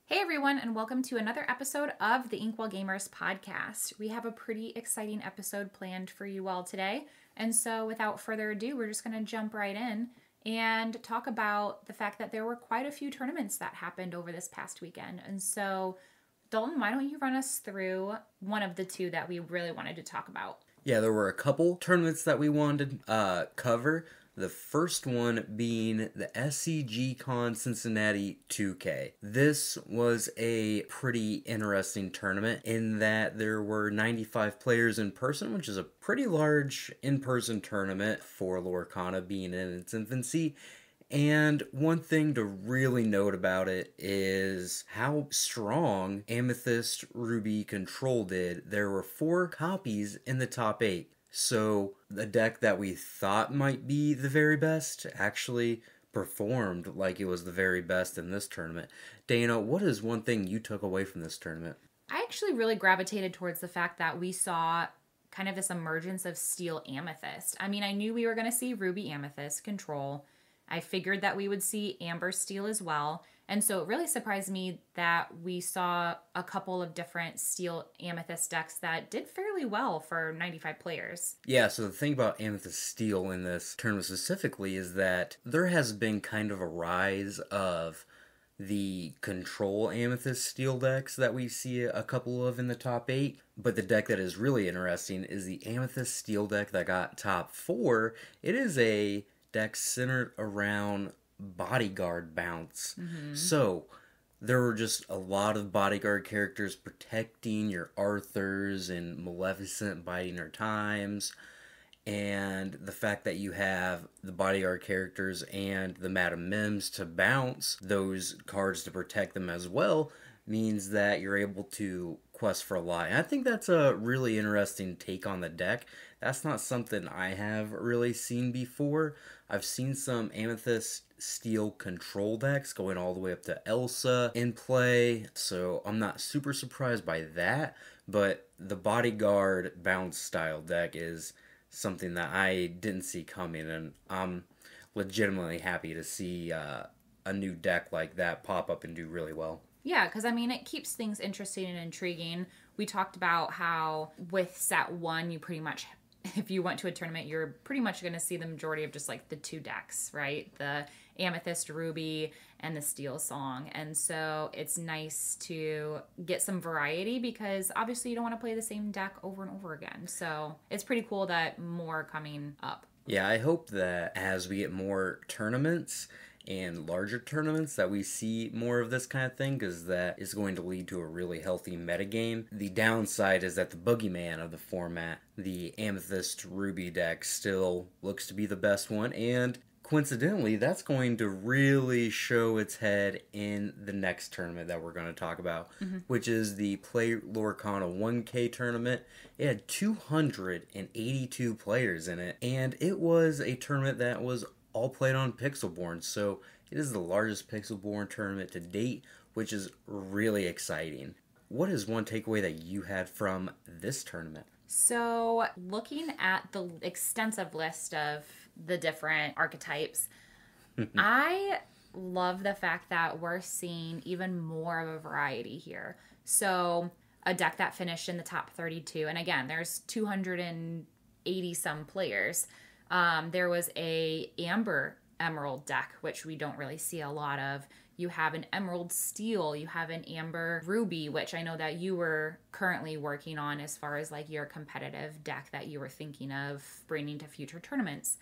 Hey everyone, and welcome to another episode of the Inkwell Gamers Podcast. We have a pretty exciting episode planned for you all today, and so without further ado, we're just going to jump right in and talk about the fact that there were quite a few tournaments that happened over this past weekend. And so, Dalton, why don't you run us through one of the two that we really wanted to talk about? Yeah, there were a couple tournaments that we wanted to cover. The first one being the SCG Con Cincinnati 2K. This was a pretty interesting tournament in that there were 95 players in person, which is a pretty large in-person tournament for Lorcana being in its infancy. And one thing to really note about it is how strong Amethyst Ruby Control did. There were 4 copies in the top 8. So the deck that we thought might be the very best actually performed like it was the very best in this tournament. Dana, what is one thing you took away from this tournament? I actually really gravitated towards the fact that we saw kind of this emergence of Steel Amethyst. I mean, I knew we were going to see Ruby-Amethyst Control. I figured that we would see Amber Steel as well. And so it really surprised me that we saw a couple of different Steel Amethyst decks that did fairly well for 95 players. Yeah, so the thing about Amethyst Steel in this tournament specifically is that there has been kind of a rise of the control Amethyst Steel decks that we see a couple of in the top 8. But the deck that is really interesting is the Amethyst Steel deck that got top 4. It is a deck centered around bodyguard bounce. So there were just a lot of bodyguard characters protecting your Arthurs and Maleficent biding her times, and the fact that you have the bodyguard characters and the Madam Mims to bounce those cards to protect them as well means that you're able to quest for a lot. And I think that's a really interesting take on the deck. That's not something I have really seen before. I've seen some Amethyst Steel control decks going all the way up to Elsa in play, so I'm not super surprised by that, but the bodyguard bounce style deck is something that I didn't see coming, and I'm legitimately happy to see a new deck like that pop up and do really well. Yeah, because I mean, it keeps things interesting and intriguing. We talked about how with set 1, you pretty much, if you went to a tournament, you're pretty much going to see the majority of just like the 2 decks, right? The Amethyst Ruby and the Steel Song. And so it's nice to get some variety because obviously you don't want to play the same deck over and over again. So it's pretty cool that more are coming up. Yeah, I hope that as we get more tournaments and larger tournaments that we see more of this kind of thing, because that is going to lead to a really healthy metagame. The downside is that the boogeyman of the format, the Amethyst Ruby deck, still looks to be the best one, and coincidentally, that's going to really show its head in the next tournament that we're going to talk about, which is the Play Lorcana 1K tournament. It had 282 players in it, and it was a tournament that was all played on Pixelborn, so it is the largest Pixelborn tournament to date, which is really exciting. What is one takeaway that you had from this tournament? So, looking at the extensive list of the different archetypes, I love the fact that we're seeing even more of a variety here. So, a deck that finished in the top 32, and again, there's 280 some players. There was a Amber Emerald deck, which we don't really see a lot of. You have an Emerald Steel, you have an Amber Ruby, which I know that you were currently working on as far as like your competitive deck that you were thinking of bringing to future tournaments.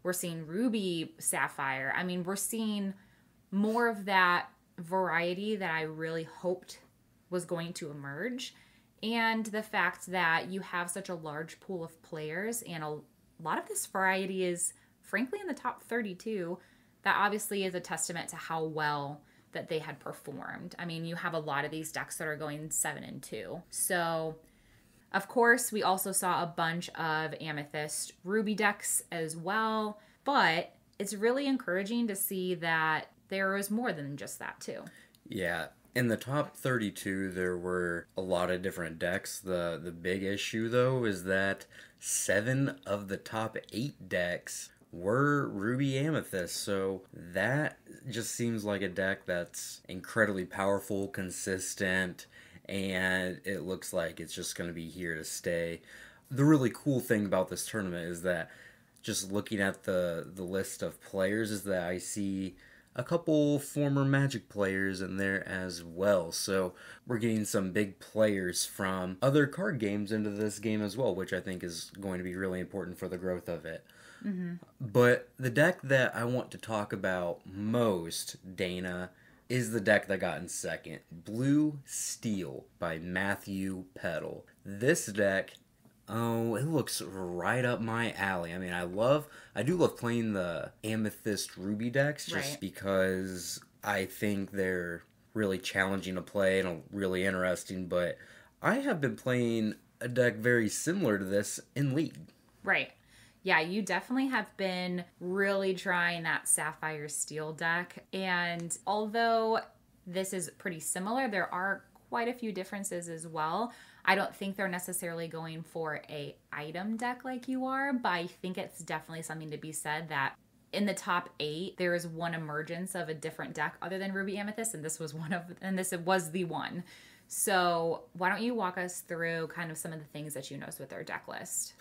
We're seeing Ruby Sapphire. I mean, we're seeing more of that variety that I really hoped was going to emerge. And the fact that you have such a large pool of players and a lot of this variety is frankly in the top 32, that obviously is a testament to how well that they had performed. I mean, you have a lot of these decks that are going 7-2. So, of course, we also saw a bunch of Amethyst Ruby decks as well, but it's really encouraging to see that there is more than just that too. Yeah. In the top 32, there were a lot of different decks. The big issue, though, is that 7 of the top 8 decks were Ruby-Amethyst. So that just seems like a deck that's incredibly powerful, consistent, and it looks like it's just going to be here to stay. The really cool thing about this tournament is that just looking at the list of players is that I see a couple former Magic players in there as well. So we're getting some big players from other card games into this game as well, which I think is going to be really important for the growth of it. Mm-hmm. But the deck that I want to talk about most, Dana, is the deck that got in second. Blue Steel by Matthew Peddle. This deck, oh, it looks right up my alley. I mean, I do love playing the Amethyst Ruby decks just because I think they're really challenging to play and really interesting, but I have been playing a deck very similar to this in League. Right. Yeah, you definitely have been really trying that Sapphire Steel deck, and although this is pretty similar, there are quite a few differences as well. I don't think they're necessarily going for a item deck like you are, but I think it's definitely something to be said that in the top 8, there is one emergence of a different deck other than Ruby-Amethyst, and this was the one. So why don't you walk us through kind of some of the things that you noticed with their deck list?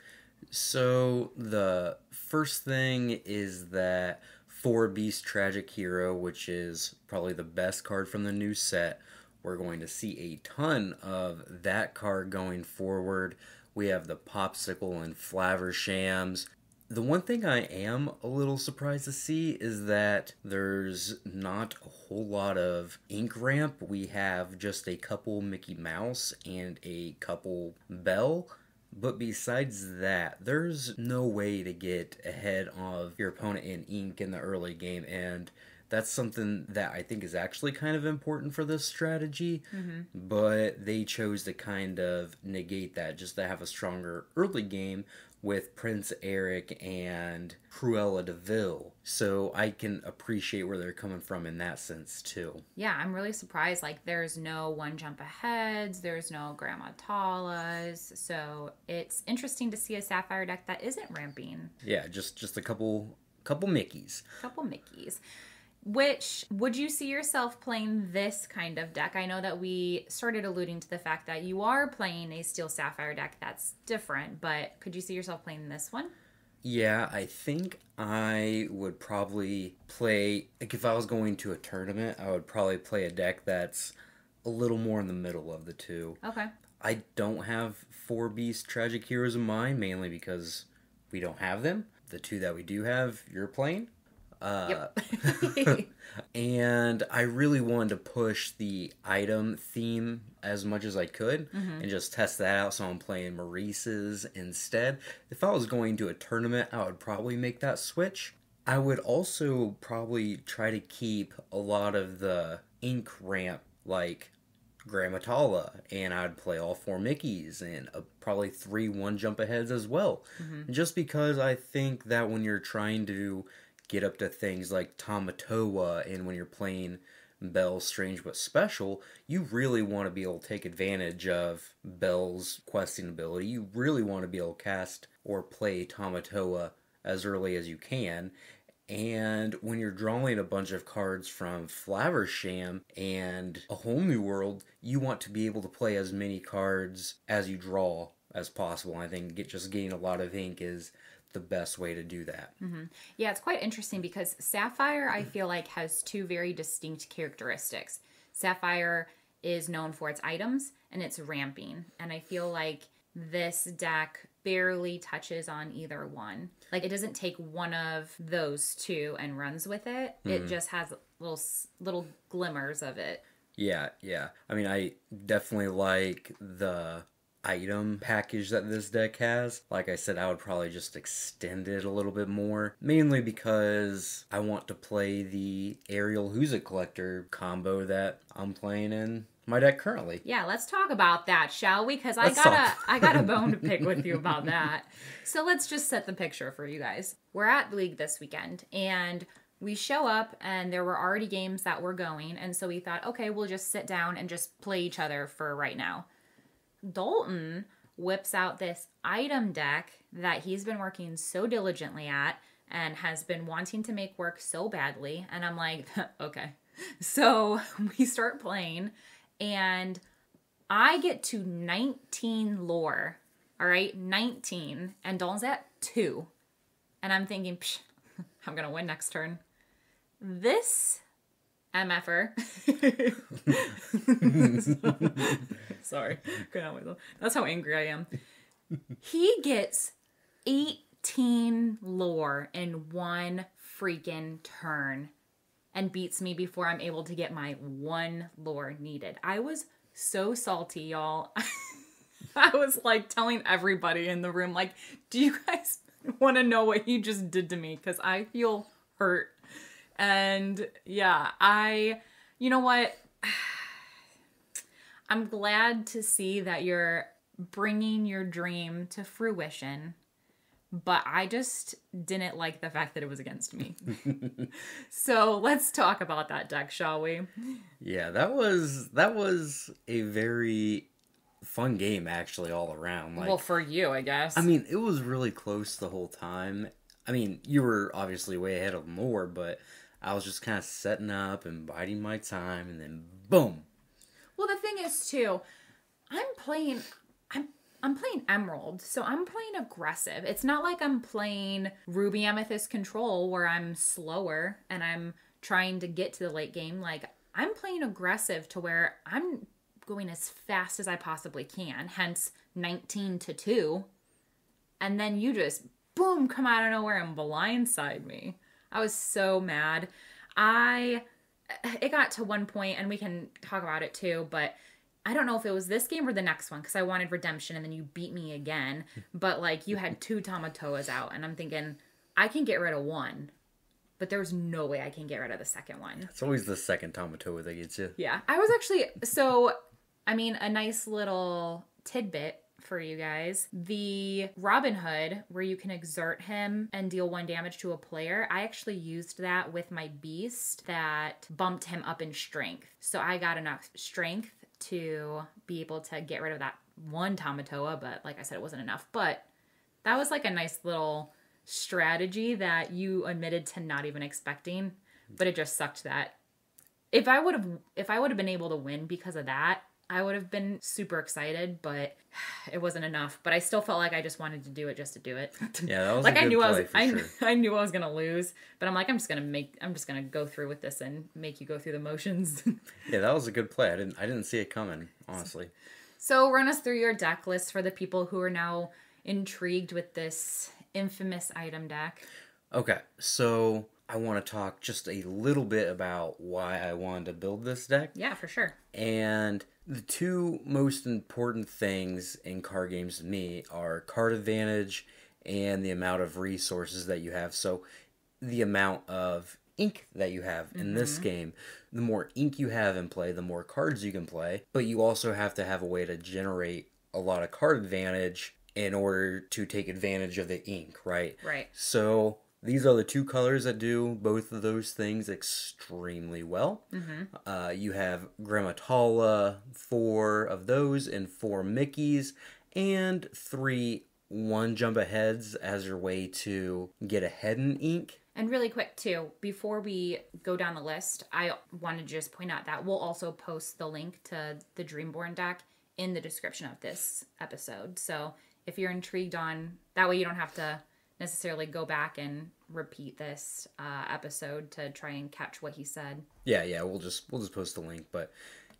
So the first thing is that 4-Beast Tragic Hero, which is probably the best card from the new set. We're going to see a ton of that card going forward. We have the Popsicle and Flavershams. The one thing I am a little surprised to see is that there's not a whole lot of ink ramp. We have just a couple Mickey Mouse and a couple Belle. But besides that, there's no way to get ahead of your opponent in ink in the early game, and that's something that I think is actually kind of important for this strategy, but they chose to kind of negate that just to have a stronger early game with Prince Eric and Cruella de Vil. So I can appreciate where they're coming from in that sense too. Yeah, I'm really surprised. Like, there's no one jump aheads, there's no Grandma Tala's, so it's interesting to see a Sapphire deck that isn't ramping. Yeah, just a couple Mickeys. Couple Mickeys. Which, would you see yourself playing this kind of deck? I know that we started alluding to the fact that you are playing a Steel Sapphire deck that's different, but could you see yourself playing this one? Yeah, I think I would probably play, like if I was going to a tournament, I would probably play a deck that's a little more in the middle of the two. Okay. I don't have 4-Beast Tragic Heroes in mind, mainly because we don't have them. The two that we do have, you're playing. Yep. And I really wanted to push the item theme as much as I could and just test that out, so I'm playing Maurice's instead. If I was going to a tournament, I would probably make that switch. I would also probably try to keep a lot of the ink ramp, like Grammatala, and I'd play all 4 Mickeys and probably 3 one-jump aheads as well. Just because I think that when you're trying to get up to things like Tamatoa, and when you're playing Belle's Strange But Special, you really want to be able to take advantage of Belle's questing ability. You really want to be able to cast or play Tamatoa as early as you can. And when you're drawing a bunch of cards from Flaversham and A Whole New World, you want to be able to play as many cards as you draw as possible. I think just getting a lot of ink is the best way to do that. Yeah, it's quite interesting because Sapphire, I feel like, has 2 very distinct characteristics. Sapphire is known for its items and its ramping, and I feel like this deck barely touches on either one. Like, it doesn't take one of those 2 and runs with it. It just has little glimmers of it. Yeah. I mean, I definitely like the item package that this deck has. Like I said, I would probably just extend it a little bit more, mainly because I want to play the Aerial Who's It Collector combo that I'm playing in my deck currently. Yeah, let's talk about that, shall we? Because I got a bone to pick with you about that. So let's just set the picture for you guys. We're at the League this weekend, and we show up, and there were already games that were going, and so we thought, okay, we'll just sit down and just play each other for right now. Dalton whips out this item deck that he's been working so diligently at and has been wanting to make work so badly. And I'm like, okay. So we start playing and I get to 19 lore. All right, 19. And Dalton's at 2. And I'm thinking, I'm going to win next turn. This MFer. Sorry. That's how angry I am. He gets 18 lore in one freaking turn and beats me before I'm able to get my 1 lore needed. I was so salty, y'all. I was like telling everybody in the room, like, do you guys want to know what he just did to me? Because I feel hurt. And yeah, you know what? I'm glad to see that you're bringing your dream to fruition, but I just didn't like the fact that it was against me. So let's talk about that deck, shall we? Yeah, that was a very fun game, actually, all around. Well, for you, I guess. I mean, it was really close the whole time. I mean, you were obviously way ahead of more, but I was just kind of setting up and biding my time, and then boom. Well, the thing is, too, I'm playing Emerald, so I'm playing aggressive. It's not like I'm playing Ruby-Amethyst Control where I'm slower and I'm trying to get to the late game. Like, I'm playing aggressive to where I'm going as fast as I possibly can, hence 19-2. And then you just, boom, come out of nowhere and blindside me. I was so mad. It got to one point, and we can talk about it too, but I don't know if it was this game or the next one, because I wanted redemption, and then you beat me again. But, like, you had 2 Tamatoas out, and I'm thinking, I can get rid of 1, but there's no way I can get rid of the second one. It's always the second Tamatoa that gets you. Yeah. I was actually, a nice little tidbit for you guys. The Robin Hood, where you can exert him and deal 1 damage to a player, I actually used that with my beast that bumped him up in strength. So I got enough strength to be able to get rid of that 1 Tamatoa, but like I said, it wasn't enough. But that was like a nice little strategy that you admitted to not even expecting, but it just sucked that if I would have been able to win because of that, I would have been super excited, but it wasn't enough. But I still felt like I just wanted to do it just to do it. Yeah, that was like a good play for sure. I knew I was gonna lose, but I'm like, I'm just gonna go through with this and make you go through the motions. Yeah, that was a good play. I didn't see it coming, honestly. So run us through your deck list for the people who are now intrigued with this infamous item deck. Okay, so I want to talk just a little bit about why I wanted to build this deck. Yeah, for sure. And the 2 most important things in card games to me are card advantage and the amount of resources that you have. So the amount of ink that you have in this game, the more ink you have in play, the more cards you can play. But you also have to have a way to generate a lot of card advantage in order to take advantage of the ink, right? Right. So these are the 2 colors that do both of those things extremely well. You have Grammatala, 4 of those, and 4 Mickeys, and 3 1-jump aheads as your way to get ahead in ink. And really quick, too, before we go down the list, I wanted to just point out that we'll also post the link to the Dreamborn deck in the description of this episode. So if you're intrigued that way you don't have to necessarily go back and repeat this episode to try and catch what he said. Yeah, we'll just post the link. But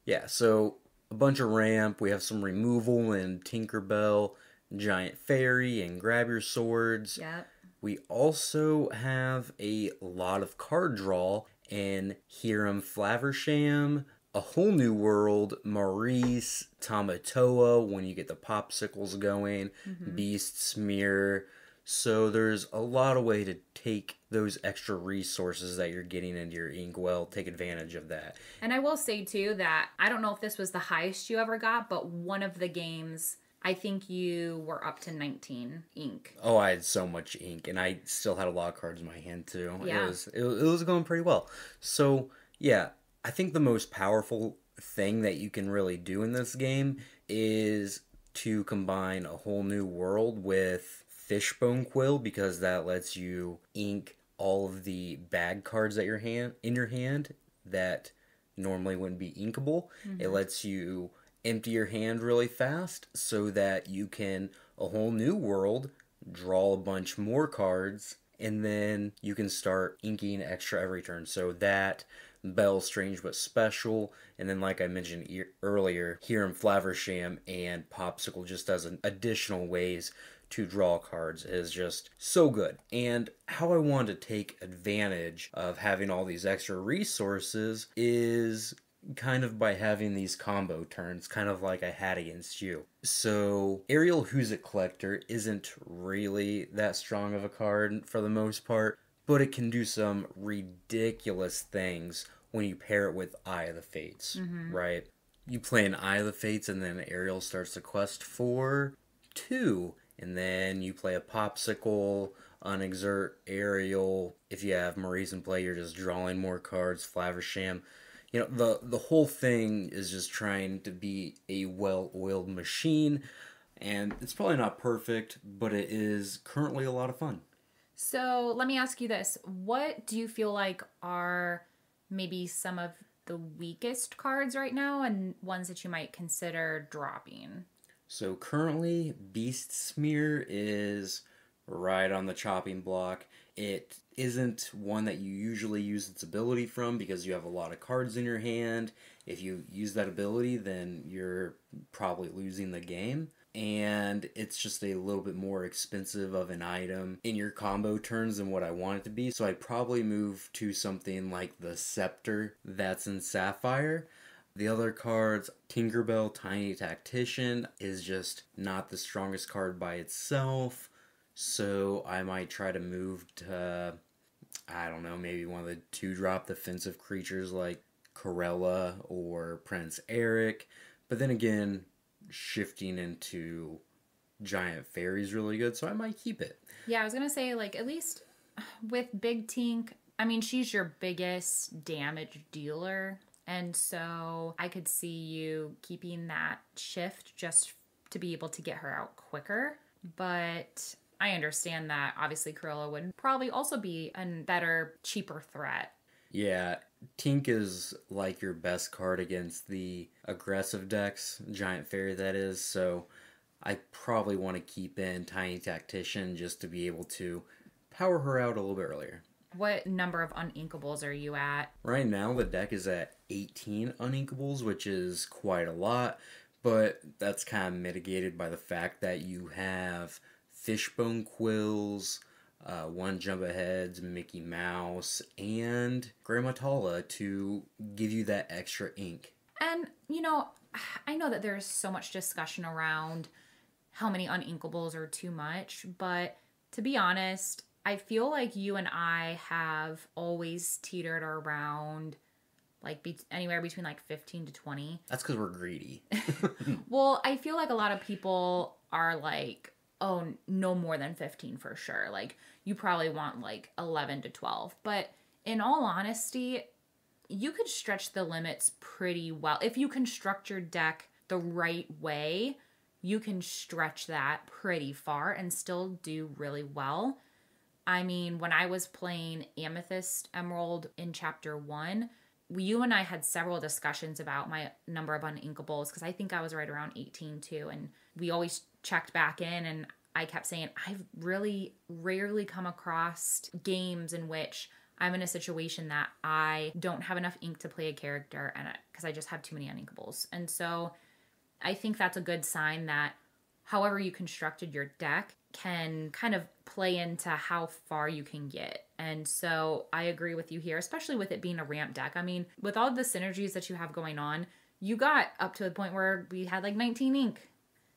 yeah, so a bunch of ramp. We have some removal and Tinkerbell, Giant Fairy, and Grab Your Swords. Yep. We also have a lot of card draw in Hiram Flaversham, A Whole New World, Maurice, Tamatoa, when you get the popsicles going, Beast Smear. So there's a lot of way to take those extra resources that you're getting into your Inkwell, take advantage of that. And I will say, too, that I don't know if this was the highest you ever got, but one of the games, I think you were up to 19 ink. Oh, I had so much ink, and I still had a lot of cards in my hand, too. Yeah. It was going pretty well. So, yeah, I think the most powerful thing that you can really do in this game is to combine A Whole New World with Fishbone Quill because that lets you ink all of the bag cards that in your hand that normally wouldn't be inkable. It lets you empty your hand really fast so that you can a whole new world, draw a bunch more cards, and then you can start inking extra every turn. So that, Bell, Strange but Special, and then like I mentioned earlier, here in Flaversham and Popsicle just as an additional ways to draw cards is just so good. And how I want to take advantage of having all these extra resources is kind of by having these combo turns, kind of like I had against you. So Aerial Who's It Collector isn't really that strong of a card for the most part, but it can do some ridiculous things when you pair it with Eye of the Fates, right? You play an Eye of the Fates and then Aerial starts the quest for 2, and then you play a Popsicle, unexert Aerial. If you have Maurice in play, you're just drawing more cards, Flaversham. You know, the whole thing is just trying to be a well-oiled machine, and it's probably not perfect, but it is currently a lot of fun. So let me ask you this. What do you feel like are maybe some of the weakest cards right now and ones that you might consider dropping? So currently, Beast Smear is right on the chopping block. It isn't one that you usually use its ability from because you have a lot of cards in your hand. If you use that ability, then you're probably losing the game. And it's just a little bit more expensive of an item in your combo turns than what I want it to be. So I'd probably move to something like the Scepter that's in Sapphire. The other cards, Tinkerbell, Tiny Tactician, is just not the strongest card by itself. So I might try to move to, I don't know, maybe one of the 2-drop defensive creatures like Corella or Prince Eric. But then again, shifting into Giant Fairy is really good, so I might keep it. Yeah, I was going to say, like, at least with Big Tink, I mean, she's your biggest damage dealer. And so I could see you keeping that shift just to be able to get her out quicker. But I understand that obviously Corella would probably also be a better, cheaper threat. Yeah, Tink is like your best card against the aggressive decks, Giant Fairy that is, so I probably want to keep in Tiny Tactician just to be able to power her out a little bit earlier. What number of uninkables are you at? Right now the deck is at 18 uninkables, which is quite a lot, but that's kind of mitigated by the fact that you have Fishbone Quills, One Jump Aheads, Mickey Mouse, and Grandma Tala to give you that extra ink. And, you know, I know that there's so much discussion around how many uninkables are too much, but to be honest, I feel like you and I have always teetered around like anywhere between like 15 to 20. That's because we're greedy. Well, I feel like a lot of people are like, oh, no more than 15 for sure. Like, you probably want like 11 to 12. But in all honesty, you could stretch the limits pretty well. If you construct your deck the right way, you can stretch that pretty far and still do really well. I mean, when I was playing Amethyst Emerald in Chapter 1, you and I had several discussions about my number of uninkables because I think I was right around 18 too. And we always checked back in and I kept saying, I've really rarely come across games in which I'm in a situation that I don't have enough ink to play a character and because I just have too many uninkables. And so I think that's a good sign that however you constructed your deck can kind of play into how far you can get. And so I agree with you here, especially with it being a ramp deck. I mean, with all the synergies that you have going on, you got up to the point where we had like 19 ink.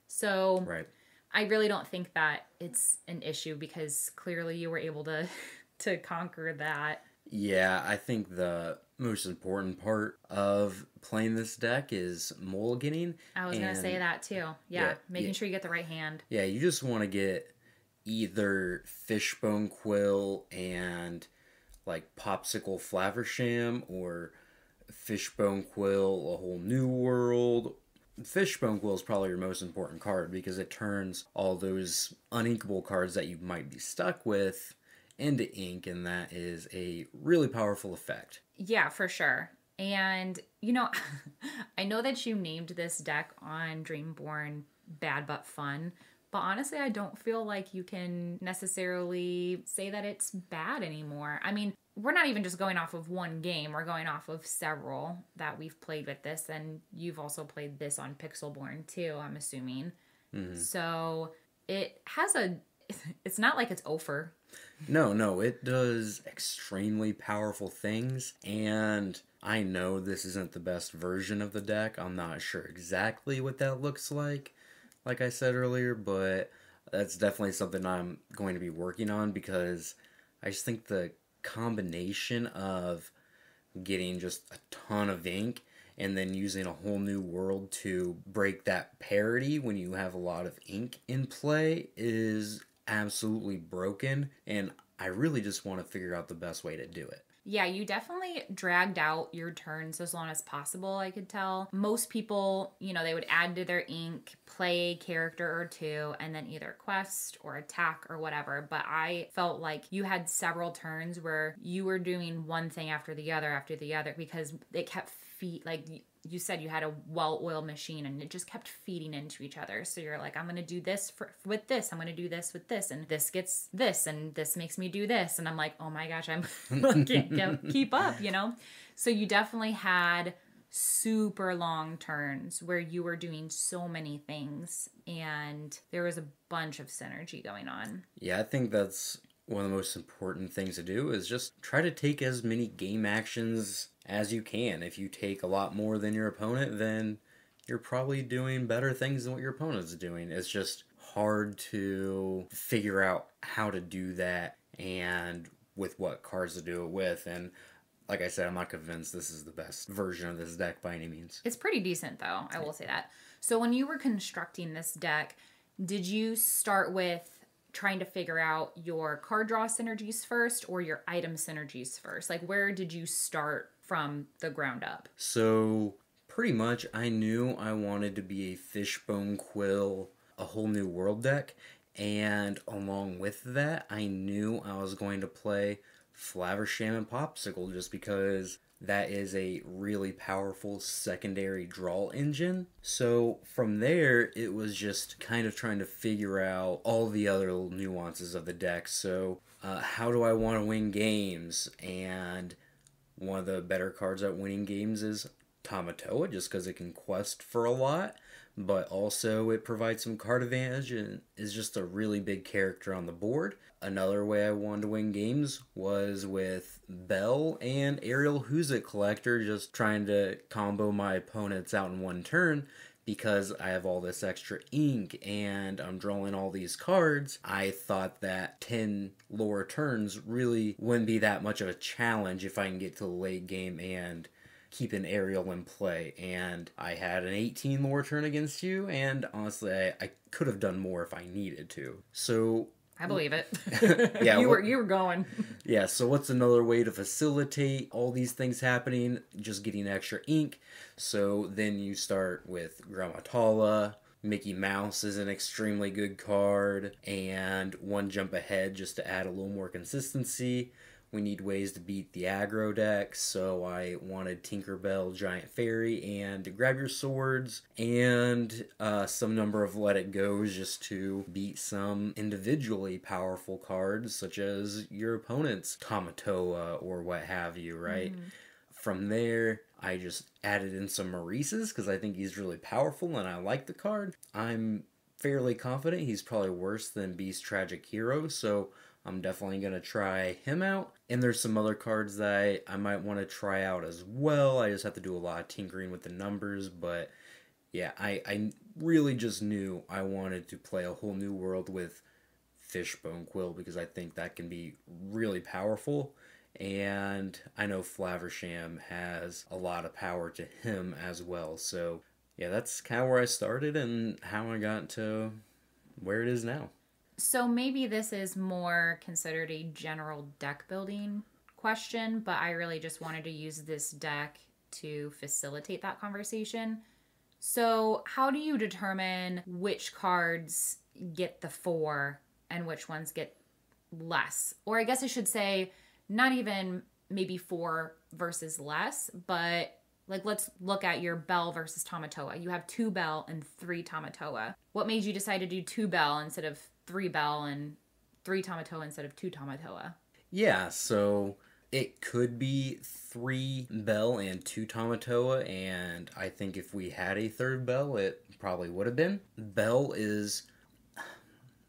So Right. I really don't think that it's an issue because clearly you were able to conquer that. Yeah, I think the most important part of playing this deck is mulliganing. I was going to say that too. Yeah, making sure you get the right hand. Yeah, you just want to get either Fishbone Quill and like Popsicle Flaversham or Fishbone Quill A Whole New World. Fishbone Quill is probably your most important card because it turns all those uninkable cards that you might be stuck with into ink, and that is a really powerful effect. Yeah, for sure. And, I know that you named this deck on Dreamborn Bad But Fun, but honestly, I don't feel like you can necessarily say that it's bad anymore. I mean, we're not even just going off of one game. We're going off of several that we've played with this, and you've also played this on Pixelborn too, I'm assuming. Mm-hmm. So it has it's not like it's over. No, it does extremely powerful things, and I know this isn't the best version of the deck. I'm not sure exactly what that looks like I said earlier, but that's definitely something I'm going to be working on because I just think the combination of getting just a ton of ink and then using a whole new world to break that parity when you have a lot of ink in play is absolutely broken, and I really just want to figure out the best way to do it. Yeah, you definitely dragged out your turns as long as possible, I could tell. Most people, they would add to their ink, play a character or two, and then either quest or attack or whatever. But I felt like you had several turns where you were doing one thing after the other because it kept you said you had a well-oiled machine and it just kept feeding into each other. So you're like, I'm going to do this with this. I'm going to do this with this. And this gets this. And this makes me do this. And I'm like, oh my gosh, I can't keep up, So you definitely had super long turns where you were doing so many things. And there was a bunch of synergy going on. Yeah, I think that's one of the most important things to do is just try to take as many game actions as you can. If you take a lot more than your opponent, then you're probably doing better things than what your opponent's doing. It's just hard to figure out how to do that and with what cards to do it with. And like I said, I'm not convinced this is the best version of this deck by any means. It's pretty decent though, I will say that. So when you were constructing this deck, did you start with trying to figure out your card draw synergies first or your item synergies first? Like, where did you start from the ground up? So pretty much I knew I wanted to be a Fishbone Quill, a whole new world deck, and along with that I knew I was going to play Flaversham and Popsicle just because that is a really powerful secondary draw engine. So from there, it was just kind of trying to figure out all the other little nuances of the deck. So how do I want to win games? And one of the better cards at winning games is Tamatoa, just because it can quest for a lot, but also it provides some card advantage and is just a really big character on the board. Another way I wanted to win games was with Belle and Aerial Who's It Collector, just trying to combo my opponents out in one turn because I have all this extra ink and I'm drawing all these cards. I thought that 10 lower turns really wouldn't be that much of a challenge if I can get to the late game and keep an aerial in play. And I had an 18 lower turn against you, and honestly I could have done more if I needed to. So I believe it. Yeah, you were going. Yeah, so what's another way to facilitate all these things happening? Just getting extra ink. So then you start with Grammatala. Mickey Mouse is an extremely good card, and One Jump Ahead just to add a little more consistency. We need ways to beat the aggro decks, so I wanted Tinkerbell, Giant Fairy, and Grab Your Swords, and some number of Let It Goes just to beat some individually powerful cards, such as your opponent's Tamatoa or what have you, right? From there, I just added in some Maurices, because I think he's really powerful and I like the card. I'm fairly confident he's probably worse than Beast Tragic Hero, so I'm definitely going to try him out. And there's some other cards that I might want to try out as well. I just have to do a lot of tinkering with the numbers. But yeah, I really just knew I wanted to play a whole new world with Fishbone Quill because I think that can be really powerful. And I know Flaversham has a lot of power to him as well. So yeah, that's kind of where I started and how I got to where it is now. So maybe this is more considered a general deck building question, but I really just wanted to use this deck to facilitate that conversation. So how do you determine which cards get the 4 and which ones get less? Or I guess I should say not even maybe 4 versus less, but like let's look at your Bell versus Tamatoa. You have 2 Bell and 3 Tamatoa. What made you decide to do 2 Bell instead of 3 Bell and 3 Tamatoa instead of 2 Tamatoa? Yeah, so it could be 3 Bell and 2 Tamatoa, and I think if we had a 3rd Bell, it probably would have been. Bell is...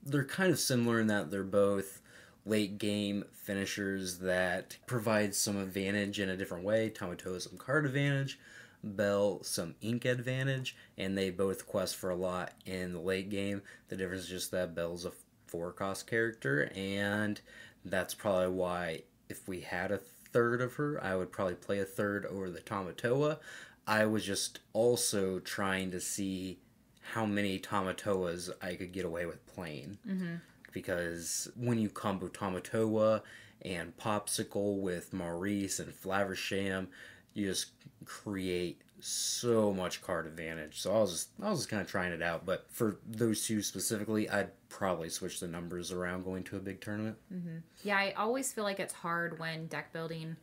They're kind of similar in that they're both late game finishers that provide some advantage in a different way. Tamatoa some card advantage, Bell some ink advantage, and they both quest for a lot in the late game. The difference is just that Bell's a 4-cost character, and that's probably why if we had a 3rd of her, I would probably play a 3rd over the Tamatoa. I was just also trying to see how many Tamatoas I could get away with playing. Mm-hmm. Because when you combo Tamatoa and Popsicle with Maurice and Flaversham, you just create so much card advantage. So I was just kind of trying it out. But for those 2 specifically, I'd probably switch the numbers around going to a big tournament. Mm-hmm. Yeah, I always feel like it's hard when deck building.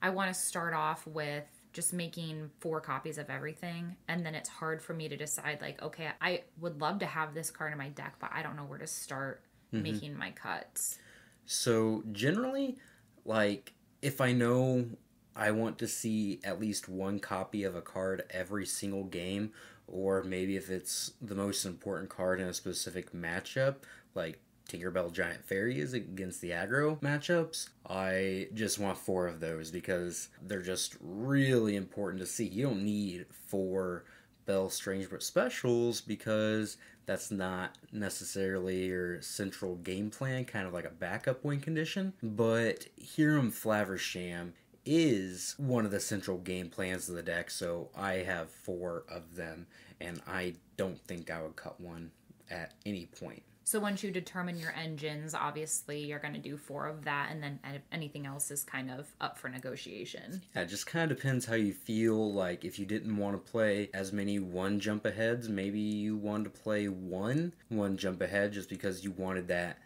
I want to start off with just making 4 copies of everything, and then it's hard for me to decide, like, okay, I would love to have this card in my deck, but I don't know where to start making my cuts. So generally, like, if I know I want to see at least 1 copy of a card every single game, or maybe if it's the most important card in a specific matchup, like Tinkerbell Giant Fairy is against the aggro matchups, I just want 4 of those because they're just really important to see. You don't need 4 Bell Strange But specials because that's not necessarily your central game plan, kind of like a backup win condition. But Hiram Flaversham is one of the central game plans of the deck, so I have 4 of them, and I don't think I would cut one at any point. So once you determine your engines, obviously you're going to do 4 of that, and then anything else is kind of up for negotiation. Yeah, it just kind of depends how you feel. Like, if you didn't want to play as many 1 jump aheads, maybe you wanted to play one jump ahead just because you wanted that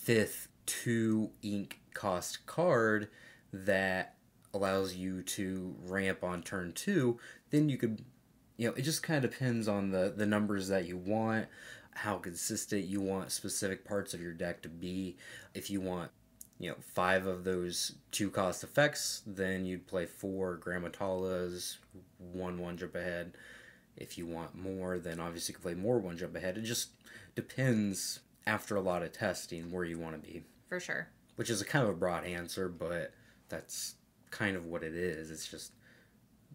5th 2 ink cost card that allows you to ramp on turn 2, then you could, it just kind of depends on the numbers that you want, how consistent you want specific parts of your deck to be. If you want, 5 of those 2 cost effects, then you'd play 4 Gramatalas, 1 jump ahead. If you want more, then obviously you can play more 1 jump ahead. It just depends after a lot of testing where you want to be. For sure. Which is a kind of a broad answer, but that's kind of what it is. It's just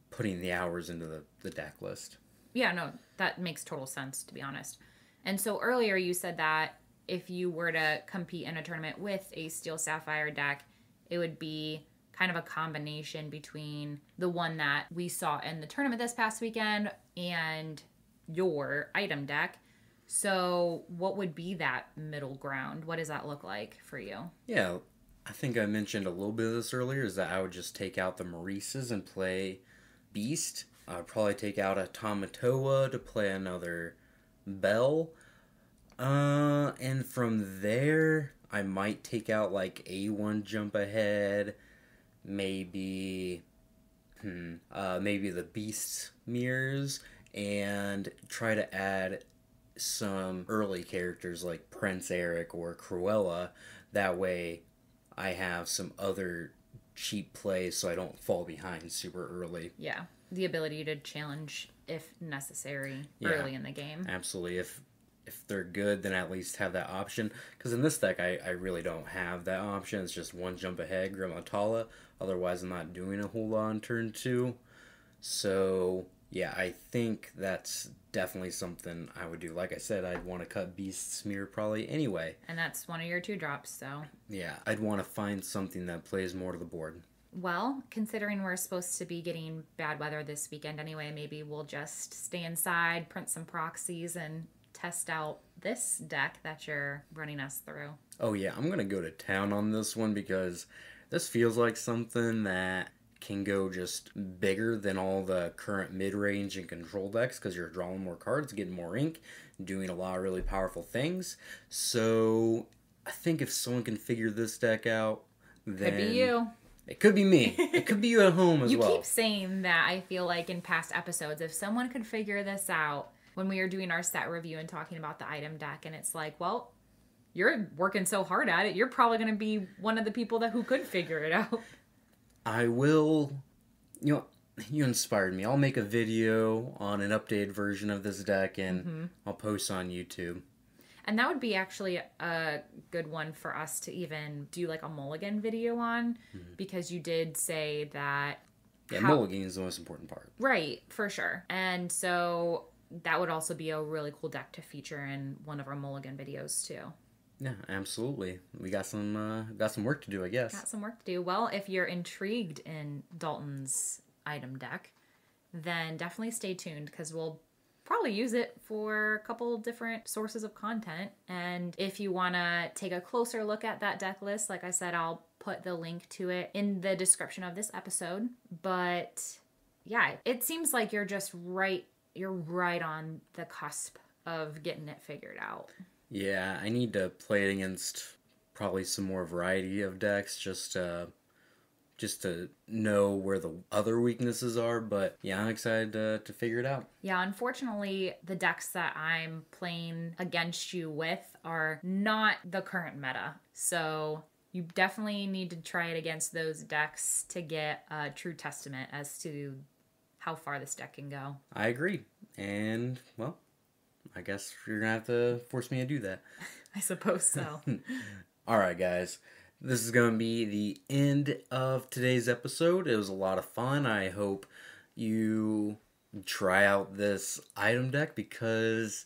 putting the hours into the deck list. Yeah, no, that makes total sense, to be honest. And so earlier you said that if you were to compete in a tournament with a Steel Sapphire deck, it would be kind of a combination between the one that we saw in the tournament this past weekend and your item deck. So what would be that middle ground? What does that look like for you? Yeah, I think I mentioned a little bit of this earlier, is that I would just take out the Maurices and play Beast. I'd probably take out a Tamatoa to play another Bell. And from there, I might take out like A1 jump ahead, maybe the Beast mirrors, and try to add some early characters like Prince Eric or Cruella. That way I have some other cheap plays so I don't fall behind super early. Yeah, the ability to challenge if necessary early in the game. Absolutely. If they're good, then at least have that option. Because in this deck, I really don't have that option. It's just 1 jump ahead, Grammatala. Otherwise, I'm not doing a whole lot on turn 2. So, yeah, I think that's definitely something I would do. Like I said, I'd want to cut Beast Smear probably anyway. And that's one of your 2 drops, so... Yeah, I'd want to find something that plays more to the board. Well, considering we're supposed to be getting bad weather this weekend anyway, maybe we'll just stay inside, print some proxies, and test out this deck that you're running us through. Oh yeah, I'm going to go to town on this one because this feels like something that can go just bigger than all the current mid-range and control decks because you're drawing more cards, getting more ink, doing a lot of really powerful things. So I think if someone can figure this deck out, then... Could be you. It could be me. It could be you at home as well. You keep saying that, I feel like, in past episodes. If someone could figure this out when we were doing our set review and talking about the item deck, and it's like, well, you're working so hard at it, you're probably going to be one of the people who could figure it out. I will... You inspired me. I'll make a video on an updated version of this deck, and I'll post on YouTube. And that would be actually a good one for us to even do like a mulligan video on, because you did say that... Yeah, mulligan is the most important part. Right, for sure. And so that would also be a really cool deck to feature in one of our mulligan videos too. Yeah, absolutely. We got some work to do, I guess. Got some work to do. Well, if you're intrigued in Dalton's item deck, then definitely stay tuned, because we'll probably use it for a couple different sources of content. And if you want to take a closer look at that deck list, like I said, I'll put the link to it in the description of this episode. But yeah, it seems like you're right on the cusp of getting it figured out. Yeah, I need to play it against probably some more variety of decks just to know where the other weaknesses are. But yeah, I'm excited to figure it out. Yeah, unfortunately, the decks that I'm playing against you with are not the current meta. So you definitely need to try it against those decks to get a true testament as to how far this deck can go. I agree. And, well, I guess you're going to have to force me to do that. I suppose so. All right, guys. This is going to be the end of today's episode. It was a lot of fun. I hope you try out this item deck, because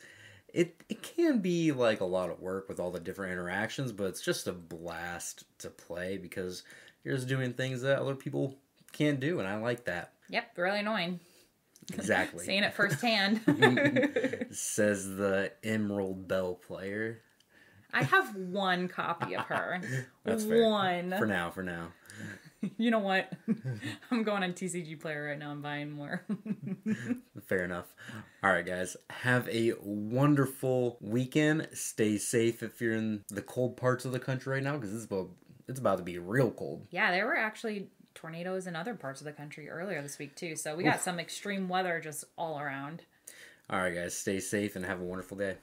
it can be like a lot of work with all the different interactions, but it's just a blast to play because you're just doing things that other people can't do, and I like that. Yep, really annoying. Exactly. Seeing it firsthand. Says the Emerald Bell player. I have one copy of her. That's fair. One. For now. You know what? I'm going on TCG Player right now and buying more. Fair enough. All right, guys. Have a wonderful weekend. Stay safe if you're in the cold parts of the country right now, because it's about to be real cold. Yeah, there were actually tornadoes in other parts of the country earlier this week, too. So we got some extreme weather just all around. All right, guys. Stay safe and have a wonderful day.